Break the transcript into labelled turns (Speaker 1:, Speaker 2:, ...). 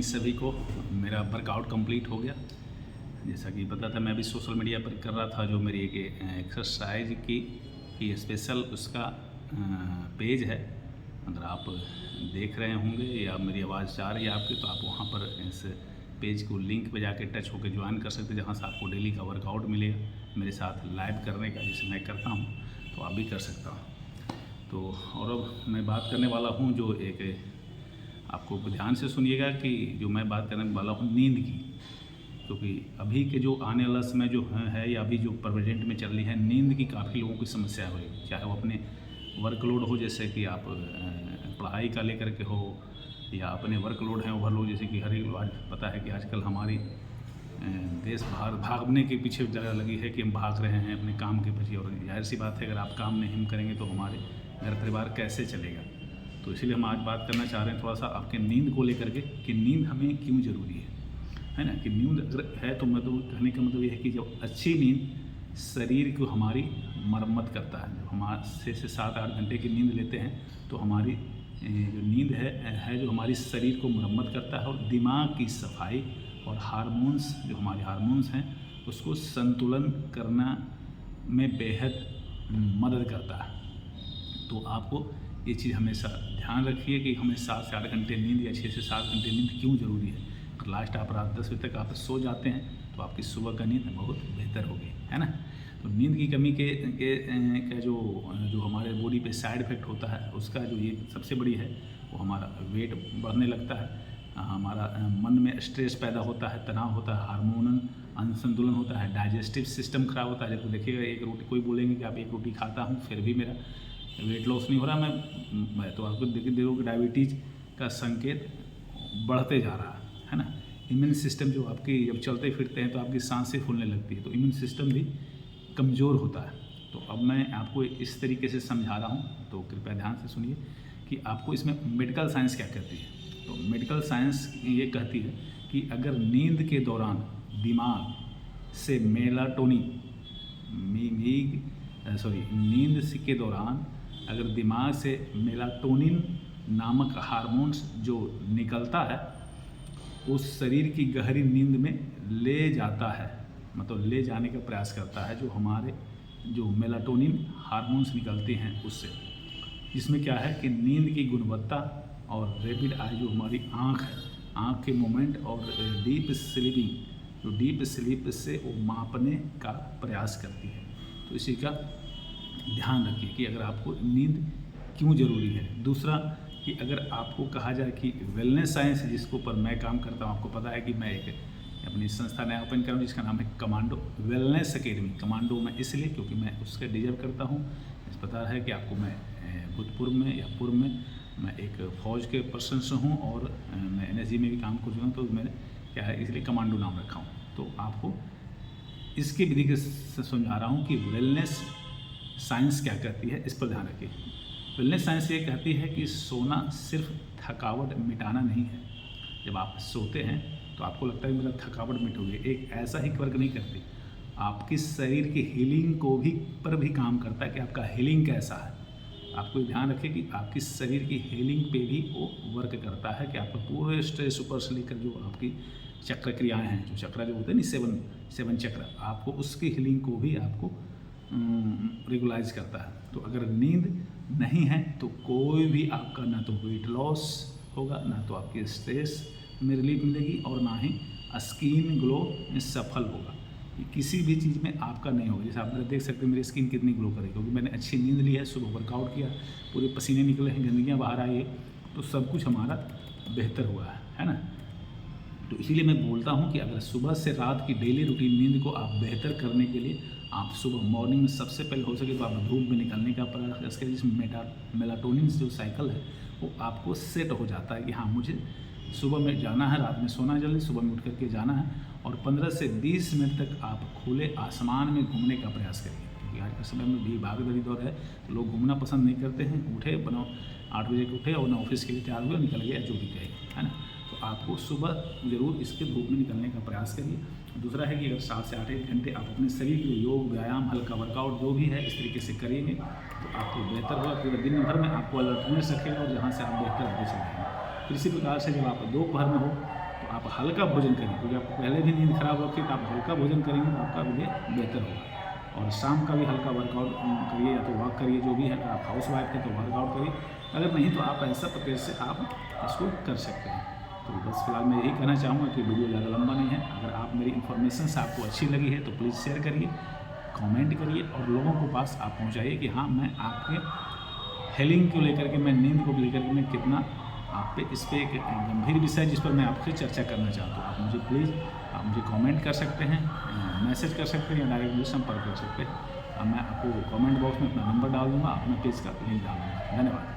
Speaker 1: Morning सभी को। मेरा वर्कआउट कंप्लीट हो गया। जैसा कि पता था मैं भी सोशल मीडिया पर कर रहा था, जो मेरी एक एक्सरसाइज की स्पेशल उसका पेज है। अगर आप देख रहे होंगे या मेरी आवाज़ जा रही है आपकी, तो आप वहाँ पर इस पेज को लिंक पे जाके टच होकर ज्वाइन कर सकते हैं, जहाँ से आपको डेली का वर्कआउट मिलेगा मेरे साथ लाइव करने का, जिसे मैं करता हूँ, तो आप भी कर सकता हूँ। तो और अब मैं बात करने वाला हूँ, जो एक आपको ध्यान से सुनिएगा कि जो मैं बात करने वाला हूँ नींद की, क्योंकि अभी के जो आने वाला समय जो है या अभी जो प्रेजेंट में चल रही है, नींद की काफ़ी लोगों की समस्या हो रही है। चाहे वो अपने वर्कलोड हो, जैसे कि आप पढ़ाई का लेकर के हो, या अपने वर्कलोड हैं ओवरलोड, जैसे कि हर एक आज पता है कि आजकल हमारी देश भागने के पीछे जगह लगी है कि हम भाग रहे हैं अपने काम के पीछे। और जाहिर सी बात है, अगर आप काम नहीं करेंगे तो हमारे घर परिवार कैसे चलेगा। तो इसीलिए हम आज बात करना चाह रहे हैं थोड़ा सा आपके नींद को लेकर के, कि नींद हमें क्यों ज़रूरी है ना। कि नींद अगर है तो मतलब कहने का मतलब ये है कि जब अच्छी नींद शरीर को हमारी मरम्मत करता है। जब हम 6 से 7-8 घंटे की नींद लेते हैं तो हमारी जो नींद है जो हमारी शरीर को मरम्मत करता है, और दिमाग की सफाई और हार्मोन्स, जो हमारे हार्मोन्स हैं, उसको संतुलन करना में बेहद मदद करता है। तो आपको ये चीज़ हमेशा ध्यान रखिए कि हमें 7 से 8 घंटे नींद या 6 से 7 घंटे नींद क्यों ज़रूरी है। अगर लास्ट आप रात 10 बजे तक आप सो जाते हैं तो आपकी सुबह का नींद बहुत बेहतर होगी, है ना। तो नींद की कमी के जो हमारे बॉडी पे साइड इफ़ेक्ट होता है, उसका जो ये सबसे बड़ी है, वो हमारा वेट बढ़ने लगता है, हमारा मन में स्ट्रेस पैदा होता है, तनाव होता है, हार्मोनल असंतुलन होता है, डाइजेस्टिव सिस्टम खराब होता है। जब देखिएगा एक रोटी, कोई बोलेंगे कि आप एक रोटी खाता हूँ फिर भी मेरा वेट लॉस नहीं हो रहा, मैं तो आपको देखोगे डायबिटीज़ का संकेत बढ़ते जा रहा है ना। इम्यून सिस्टम जो आपकी जब चलते फिरते हैं तो आपकी सांसें फूलने लगती है, तो इम्यून सिस्टम भी कमज़ोर होता है। तो अब मैं आपको इस तरीके से समझा रहा हूँ, तो कृपया ध्यान से सुनिए कि आपको इसमें मेडिकल साइंस क्या कहती है। तो मेडिकल साइंस ये कहती है कि अगर नींद के दौरान दिमाग से मेलाटोनिन नींद के दौरान अगर दिमाग से मेलाटोनिन नामक हार्मोन्स जो निकलता है, उस शरीर की गहरी नींद में ले जाता है, मतलब ले जाने का प्रयास करता है, जो हमारे जो मेलाटोनिन हार्मोन्स निकलते हैं उससे, जिसमें क्या है कि नींद की गुणवत्ता और रैपिड आई, जो हमारी आँख है, आँख के मोमेंट और डीप स्लीपिंग, जो डीप स्लीप से वो मापने का प्रयास करती है। तो इसी का ध्यान रखिए कि अगर आपको नींद क्यों ज़रूरी है। दूसरा कि अगर आपको कहा जाए कि वेलनेस साइंस, जिसके ऊपर मैं काम करता हूँ, आपको पता है कि मैं एक अपनी संस्था नया ओपन कर रहा हूँ जिसका नाम है कमांडो वेलनेस अकेडमी। कमांडो मैं इसलिए क्योंकि मैं उसका डिजर्व करता हूँ। पता है कि आपको मैं भूतपूर्व में या पूर्व में मैं एक फ़ौज के पर्सन से हूँ, और मैं NSG में भी काम कर चुका हूँ, तो मैंने क्या है इसलिए कमांडो नाम रखा हूँ। तो आपको इसकी विधि से समझा रहा हूँ कि वेलनेस साइंस क्या कहती है, इस पर ध्यान रखिए। वेलनेस साइंस ये कहती है कि सोना सिर्फ थकावट मिटाना नहीं है। जब आप सोते हैं तो आपको लगता है मेरा थकावट मिट हो गई, एक ऐसा ही वर्क नहीं करती, आपकी शरीर की हीलिंग को भी पर भी काम करता है कि आपका हीलिंग कैसा है। आपको ध्यान रखिए कि आपकी शरीर की हीलिंग पे भी वो वर्क करता है, कि आपका पूरे स्ट्रेस ऊपर से लेकर जो आपकी चक्र क्रियाएँ हैं, जो चक्र जो होते हैं ना, 7 चक्र, आपको उसकी हीलिंग को भी आपको रेगुलाइज करता है। तो अगर नींद नहीं है तो कोई भी आपका ना तो वेट लॉस होगा, ना तो आपकी स्ट्रेस में रिलीफ मिलेगी, और ना ही स्किन ग्लो में सफल होगा। किसी भी चीज़ में आपका नहीं होगा। जैसे आप देख सकते हैं मेरी स्किन कितनी ग्लो करेगी, क्योंकि मैंने अच्छी नींद ली है, सुबह वर्कआउट किया, पूरे पसीने निकले हैं, गंदगियाँ बाहर आई है, तो सब कुछ हमारा बेहतर हुआ है ना। तो इसीलिए मैं बोलता हूँ कि अगर सुबह से रात की डेली रूटीन नींद को आप बेहतर करने के लिए आप सुबह मॉर्निंग में सबसे पहले हो सके तो आप धूप में निकलने का प्रयास करें, जिसमें मेलाटोनिन जो साइकिल है वो आपको सेट हो जाता है कि हाँ मुझे सुबह में जाना है, रात में सोना है जल्दी, सुबह में उठ करके जाना है। और 15 से 20 मिनट तक आप खुले आसमान में घूमने का प्रयास करिए, क्योंकि आज के समय में भी भाग दौड़ी दौर है, तो लोग घूमना पसंद नहीं करते हैं। उठे बनाओ 8 बजे उठे और ना ऑफिस के लिए तैयार हुए, निकल गए, जो भी कहे, है ना। तो आपको सुबह ज़रूर इसके धूप में निकलने का प्रयास करिए। दूसरा है कि अगर 7 से 8 घंटे आप अपने शरीर के लिए योग, व्यायाम, हल्का वर्कआउट जो भी है इस तरीके से करेंगे तो आपको बेहतर होगा। पूरे दिन भर में आपको अलर्टनेस रखेगा और जहाँ से आप बेहतर होते चले जाएंगे। तो इसी प्रकार से जब आप दोपहर में हो तो आप हल्का भोजन करिए, क्योंकि आपको पहले भी नींद खराब होती है, तो आप हल्का भोजन करेंगे तो आपका लिए बेहतर होगा। और शाम का भी हल्का वर्कआउट करिए, या तो वॉक करिए, जो भी है। अगर आप हाउस वाइफ है तो वर्कआउट करिए, अगर नहीं तो आप ऐसा प्रकार से आप इसको कर सकते हैं। तो बस फिलहाल मैं यही कहना चाहूँगा कि वीडियो ज़्यादा लंबा नहीं है। अगर आप मेरी इन्फॉर्मेशन आपको अच्छी लगी है तो प्लीज़ शेयर करिए, कमेंट करिए और लोगों को पास आप पहुँचाइए कि हाँ, मैं आपके हेलिंग को लेकर के, मैं नींद को लेकर के मैं कितना आप पे इस पर एक गंभीर विषय जिस पर मैं आपसे चर्चा करना चाहता हूँ। आप मुझे प्लीज़, आप मुझे कमेंट कर सकते हैं, मैसेज कर सकते हैं, या डायरेक्ट मुझे संपर्क कर सकते हैं। अब मैं आपको कमेंट बॉक्स में अपना नंबर डाल दूँगा, अपना पेज का लिंक डाल दूँगा। धन्यवाद।